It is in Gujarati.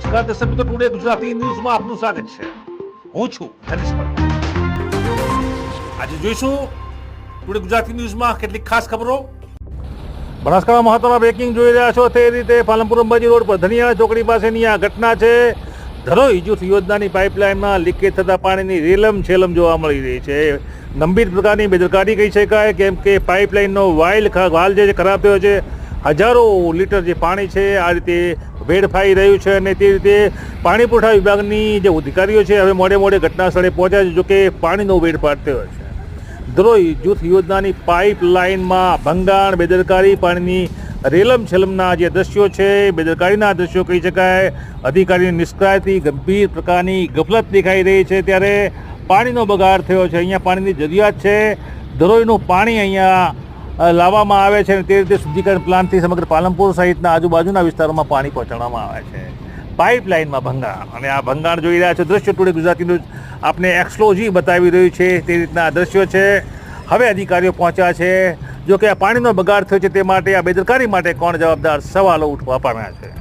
નમસ્કાર દર્શક મિત્રો, ટુડે ગુજરાતી ન્યૂઝમાં આપનું સ્વાગત છે. હું છું ધનેશ પટેલ. આજે જોઈશું ટુડે ગુજરાતી ન્યૂઝમાં કેટલીક ખાસ ખબરો. બનાસકાંઠા મહત્વના બ્રેકિંગ જોઈ રહ્યા છો તે રીતે પાલનપુર અંબાજી રોડ પર ધનિયાળા ચોકડી પાસેની આ ઘટના છે. ધરોઈ જૂથ યોજનાની પાઇપલાઇનમાં લીકેજ થતા પાણીની રેલમ છેલમ જોવા મળી રહી છે. ગંભીર પ્રકારની બેદરકારી કહી શકાય, કેમ કે પાઇપલાઇનનો વાલ જે ખરાબ થયો છે. હજારો લીટર જે પાણી છે આ રીતે વેડફાઈ રહ્યું છે અને તે રીતે પાણી પુરવઠા વિભાગની જે અધિકારીઓ છે હવે મોડે મોડે ઘટના સ્થળે પહોંચ્યા છે. જોકે પાણીનો વેડફાટ થયો છે. ધરોઈ જૂથ યોજનાની પાઇપલાઇનમાં ભંગાણ, બેદરકારી, પાણીની રેલમ છેલમના જે દ્રશ્યો છે, બેદરકારીના દ્રશ્યો કહી શકાય. અધિકારીની નિષ્ક્રિયતાથી ગંભીર પ્રકારની ગફલત દેખાઈ રહી છે. ત્યારે પાણીનો બગાડ થયો છે. અહીંયા પાણીની જરૂરિયાત છે. ધરોઈનું પાણી અહીંયા લાવવામાં આવે છે અને તે રીતે શુદ્ધિકરણ પ્લાન્ટથી સમગ્ર પાલનપુર સહિતના આજુબાજુના વિસ્તારોમાં પાણી પહોંચાડવામાં આવે છે. પાઇપલાઇનમાં ભંગાણ, અને આ ભંગાણ જોઈ રહ્યા છો દ્રશ્યો ટુડે ગુજરાતીનું આપને એક્સક્લુઝિવ બતાવી રહ્યું છે. તે રીતના દ્રશ્યો છે. હવે અધિકારીઓ પહોંચ્યા છે. જો કે આ પાણીનો બગાડ થયો છે તે માટે, આ બેદરકારી માટે કોણ જવાબદાર, સવાલો ઉઠવા પામ્યા છે.